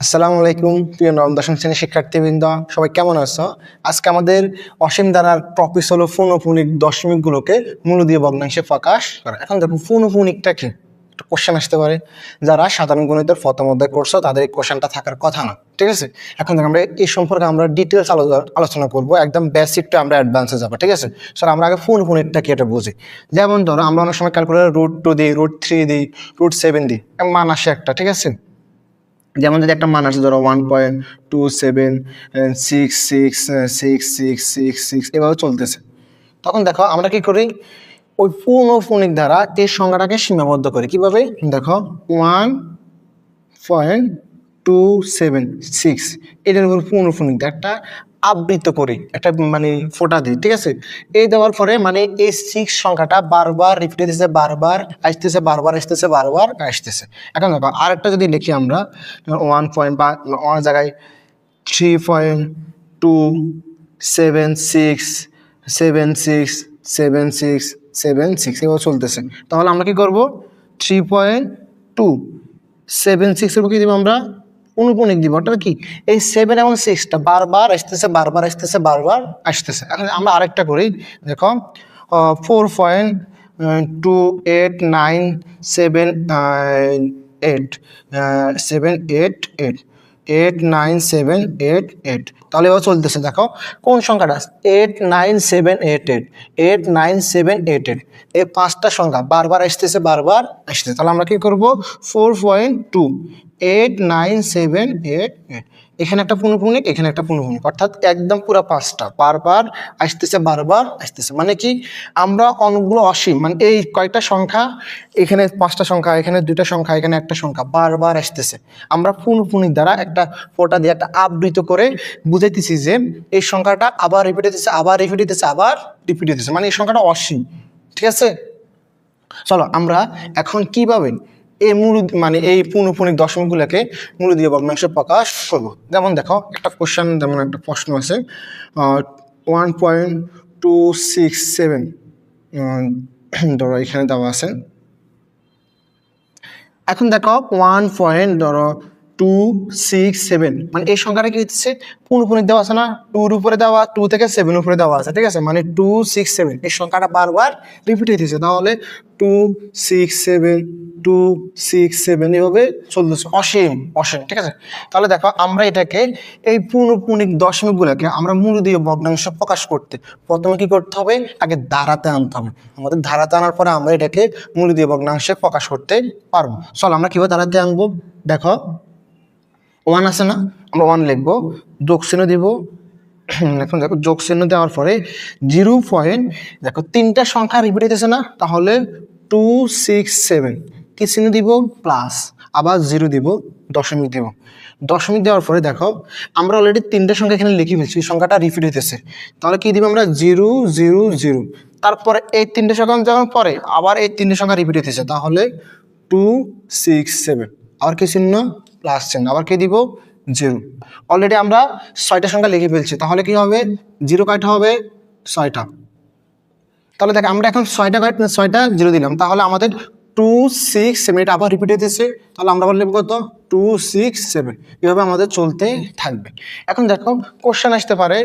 আসসালামু আলাইকুম প্রিয় নবম দশম শ্রেণীর শিক্ষার্থীবৃন্দ, সবাই কেমন আছো? আজকে আমাদের অসীম ধারার টপিক হলো পৌনঃপুনিক দশমিকগুলোকে মূল দিয়ে ভগ্নাংশে প্রকাশ করা। এখন দেখো পৌনঃপুনিকটা কি, একটা কোশ্চেন আসতে পারে। যারা সাধারণ গণিতের প্রথম অধ্যায় করছো তাদের এই কোশ্চেনটা থাকার কথা না, ঠিক আছে? এখন দেখো আমরা এই সম্পর্কে আমরা ডিটেলস আলোচনা করবো, একদম বেসিকটা আমরা অ্যাডভান্সে যাবো, ঠিক আছে? স্যার আমরা আগে পৌনঃপুনিকটা কি এটা বুঝি। যেমন ধরো আমরা অনেক সময় ক্যালকুলেটর √2 দিই, √3 দিই, √7 দিই, মান আসে একটা, ঠিক আছে? যেমন যদি একটা মান আসে ধরো 1.27666666 এভাবে চলতেছে, তখন দেখো আমরা কি করি, ওই পৌনঃপুনিক দ্বারা এই সংখ্যাটাকে সীমাবদ্ধ করি। কিভাবে দেখো, 1.276 এটার উপর পৌনঃপুনিক একটা আবৃত করি, একটা মানে ফোঁটা দিই, ঠিক আছে? এই দেওয়ার পরে মানে এই 6 সংখ্যাটা বারবার রিপিট হইতেছে, বারবার আসতেছে, বারবার আসতেছে, বারবার আসতেছে। এখন দেখো আরেকটা যদি লিখি আমরা 1 বা অনেক জায়গায় 3.276767676 এভাবে চলতেছে, তাহলে আমরা কি করবো, 3.276 এর কি দিব আমরা, অনুপনিক দিব। অর্থাৎ কি, এই 7 এবং 6টা বারবার আসতেছে, বারবার আসতেছে, বারবার আসতেছে। এখন আমরা আরেকটা করি, দেখো 4.289788 তাহলে এবার চলতেছে। দেখো কোন সংখ্যাটা, 89788 এই 5টা সংখ্যা বারবার আসতেছে, বারবার আসতেছে, তাহলে আমরা কি করব, 4.289788 এখানে একটা পৌনঃপুনিক, এখানে একটা পৌনঃপুনিক, অর্থাৎ একদম পুরো 5টা বারবার আসতেছে, বারবার আসতেছে। মানে কি, আমরা অনেকগুলো অসীম, মানে এই কয়েকটা সংখ্যা, এখানে 5টা সংখ্যা, এখানে 2টা সংখ্যা, এখানে একটা সংখ্যা বারবার আসতেছে, আমরা পৌনঃপুনিক দ্বারা একটা ফোঁটা দিয়ে একটা আবৃত করে বুঝাইতেছি যে এই সংখ্যাটা আবার রিপিট হইতেছে, আবার রিপিট হইতেছে, আবার রিপিট হইতেছে, মানে এই সংখ্যাটা অসীম, ঠিক আছে? চলো আমরা এখন কিভাবে এই মানে এই পৌনঃপুনিক দশমিকগুলোকে মূল দিয়ে ভগ্নাংশে প্রকাশ করবো। যেমন দেখো একটা কোশ্চেন, যেমন একটা প্রশ্ন আছে 1.267 ধরো এখানে দেওয়া আছে। এখন দেখো 1.267 মানে এই সংখ্যাটা কি হচ্ছে, পৌনঃপুনিক দেওয়া আছে না, 2 উপরে দেওয়া, 2 থেকে 7 উপরে দেওয়া আছে, ঠিক আছে? মানে 267 এই সংখ্যাটা বারবার রিপিট হইতেছে, তাহলে 267 এভাবে চলতেছে, অসীম অসীম, ঠিক আছে? তাহলে দেখো আমরা এটাকে এই পৌনঃপুনিক দশমিকগুলোকে আমরা মূল দিয়ে ভগ্নাংশে প্রকাশ করতে প্রথমে কি করতে হবে, আগে ধারাতে আনতে হবে। আমাদের ধারাতে আনার পরে আমরা এটাকে মূল দিয়ে ভগ্নাংশে প্রকাশ করতে পারবো। চলো আমরা কিভাবে ধারাতে আনবো, দেখো 1 আছে না, আমরা 1 লিখবো, যোগ চিহ্ন দিব। এখন দেখো যোগ চিহ্ন দেওয়ার পরে 0. দেখো 3টা সংখ্যা রিপিট হইতেছে না, তাহলে 267 কি চিহ্ন দিব, প্লাস, আবার 0 দিব, দশমিক দিব। দশমিক দেওয়ার পরে দেখো আমরা অলরেডি 3টা সংখ্যা এখানে লিখে ফেলছি, সংখ্যাটা রিপিট হইতেছে, তাহলে কি দিব আমরা, 000। তারপরে এই 3টে সংখ্যা যখন পরে আবার এই 3টে সংখ্যা রিপিট হইতেছে, তাহলে 267 আবার কি চিহ্ন, প্লাস চিহ্ন, আবার কি দিব, 0। অলরেডি আমরা 6টা সংখ্যা লিখে ফেলছি, তাহলে কি হবে, 0 কয়টা হবে, 6টা। তাহলে দেখ আমরা এখন 6টা 0 দিলাম, তাহলে আমাদের 267 এটা আবার রিপিট হইতেছে, তাহলে আমরা বললাম কত, 267 এভাবে আমাদের চলতে থাকবে। এখন দেখো কোশ্চেন আসতে পারে,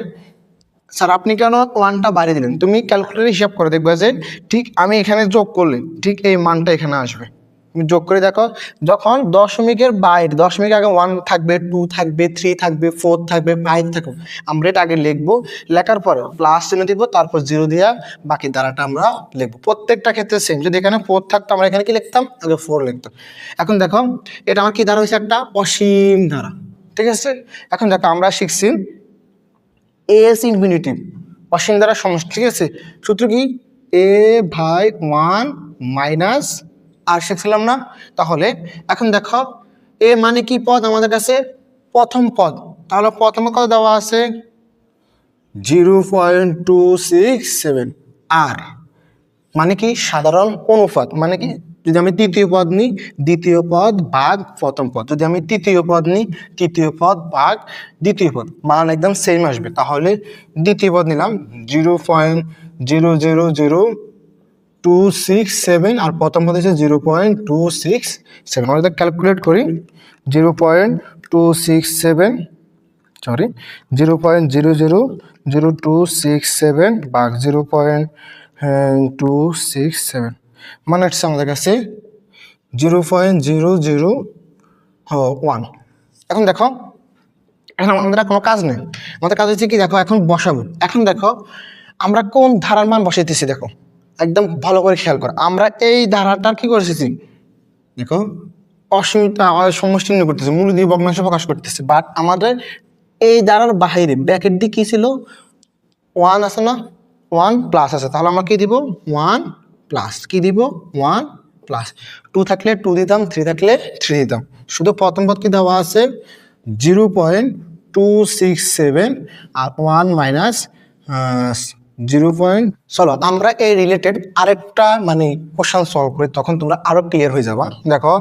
স্যার আপনি কেন 1টা বাড়িয়ে দিলেন? তুমি ক্যালকুলেটর হিসাব করে দেখবে যে ঠিক আমি এখানে যোগ করলে ঠিক এই মানটা এখানে আসবে। তুমি যোগ করে দেখো, যখন দশমিকের বাইরে, দশমিক আগে 1 থাকবে, 2 থাকবে, 3 থাকবে, 4 থাকবে, 5 থাকবে, আমরা এটা আগে লিখবো, লেখার পরে প্লাস চিহ্ন দিব, তারপর 0 দিয়া বাকি ধারাটা আমরা লিখবো। প্রত্যেকটা ক্ষেত্রে সেম, যদি এখানে 4 থাকতো আমরা এখানে কি লিখতাম, আগে 4 লিখতাম। এখন দেখো এটা আমার কি ধারা হয়েছে, একটা অসীম ধারা, ঠিক আছে? এখন দেখো আমরা শিখছি এস ইনফিনিটিভ, অসীম দ্বারা সমষ্টি, ঠিক আছে? সূত্র কি, a/1 মাইনাস আর শিখছিলাম না? তাহলে এখন দেখো এ মানে কি পদ আমাদের কাছে, প্রথম পদ, তাহলে প্রথমে কত দেওয়া আছে, 0.267। আর মানে কি, সাধারণ অনুপাত, মানে কি, যদি আমি তৃতীয় পদ নিই, দ্বিতীয় পদ ভাগ প্রথম পদ, যদি আমি তৃতীয় পদ নিই, তৃতীয় পদ ভাগ দ্বিতীয় পদ, মান একদম সেম আসবে। তাহলে দ্বিতীয় পদ নিলাম 0.0000267 আর প্রথম পদ হচ্ছে 0.267। আমরা যদি ক্যালকুলেট করি, 0267 সরি 0.000267 ভাগ 0.267 মানে হচ্ছে আমাদের কাছে 0.001। এখন দেখো, এখন আমাদের আর কোনো কাজ নেই, আমাদের কাজ হচ্ছে কি দেখো, এখন বসাবো। এখন দেখো আমরা কোন ধারার মান বসাইতেছি, দেখো একদম ভালো করে খেয়াল করো। আমরা এই ধারাটার কি করেছি দেখো, অসীমতা সমষ্টি নির্ণয় করতেছে, মূল দিয়ে ভগ্নাংশ প্রকাশ করতেছে, বাট আমাদের এই ধারার বাহিরে ব্র্যাকেট দিয়ে কি ছিল, 1 আছে না, 1 প্লাস আছে, তাহলে আমরা কি দিব 1 প্লাস, কি দিব 1 প্লাস, 2 থাকলে 2 দিতাম, 3 থাকলে 3 দিতাম। শুধু প্রথম পদ কি দেওয়া আছে 0.267 আর 1 মাইনাস 0. চলো আমরা এই রিলেটেড আরেকটা মানে কোশ্চেন সলভ করি, তখন তোমরা আরো ক্লিয়ার হয়ে যাবা। দেখো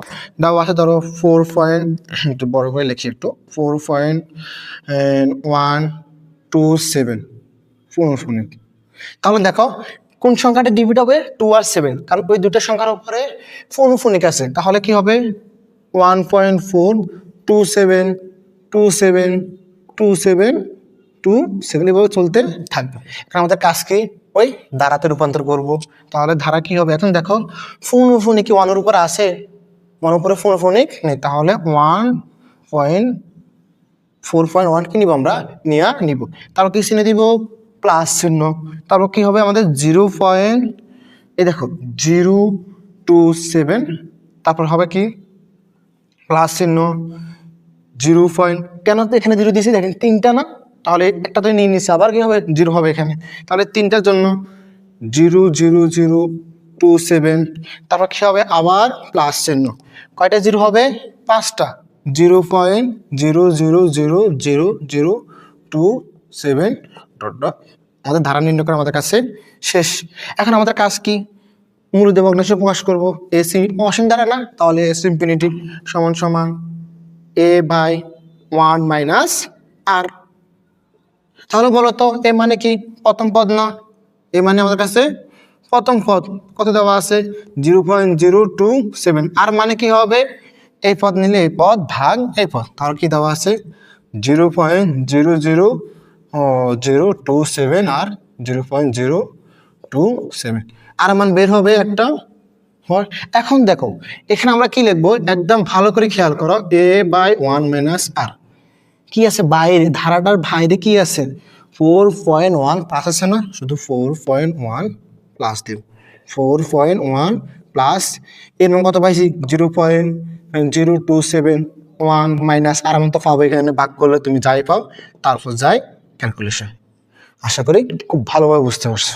দেওয়া আছে ধরো 4. একটু বড় করে লিখি, একটু 4.127 পূর্ণফনিক। তাহলে দেখো কোন সংখ্যাটা ডিভিড হবে 2 আর 7, কারণ ওই দুটো সংখ্যার উপরে পূর্ণফনিক আছে, তাহলে কি হবে 1.4272727 এভাবে চলতে থাকবে। এখন আমাদের কাজ কি, ওই ধারাতে রূপান্তর করব। তাহলে ধারা কি হবে, এখন দেখো পূর্ণফনিক কি 1 এর উপরে আছে, 1 উপরে পূর্ণফনিক নেই, তাহলে 1.4.1 কি নিব আমরা, নিব। তারপর কি চিহ্ন দিব, প্লাস চিহ্ন। তারপর কি হবে আমাদের 0. এই দেখো 027, তারপর হবে কি প্লাস চিহ্ন 0. কেন তো এখানে 0 দিয়েছি দেখেন, 3টা না, তাহলে একটা তো নিয়ে নিচ্ছে, আবার কি হবে 0 হবে এখানে, তাহলে 3টার জন্য 0.0027। তারপর কি হবে আবার প্লাস চিহ্ন, কয়টা 0 হবে 5টা, 0.000027 ডট ডট। আমাদের ধারা নির্ণয় করা আমাদের কাছে শেষ। এখন আমাদের কাজ কি, মূলদে ভগ্নাংশ প্রকাশ করবো, এসি অসীম ধারা না, তাহলে এস ইনফিনিটি সমান সমান a/1 মাইনাস আর। তাহলে বলো তো এ মানে কি, প্রথম পদ না, এ মানে আমাদের কাছে প্রথম পদ, কত দেওয়া আছে 0.027, আর মানে কি হবে এই পদ নিলে এই পদ ভাগ এই পদ, তাহলে কি দেওয়া আছে 0.00027 আর 0.027, আর মান বের হবে একটা। এখন দেখো এখানে আমরা কি লিখবো, একদম ভালো করে খেয়াল করো, a/1 মাইনাস আর কি আছে বাইরে, ধারাটার বাইরে কি আছে 4.1 প্লাস আছে না, শুধু 4.1 প্লাস দেব, 4.1 প্লাস এর মান কত পাইছি 0.0271 মাইনাস আর মান তো পাবো, এখানে ভাগ করলে তুমি যাই পাও, তারপর যাই ক্যালকুলেশন। আশা করি খুব ভালোভাবে বুঝতে পারছো।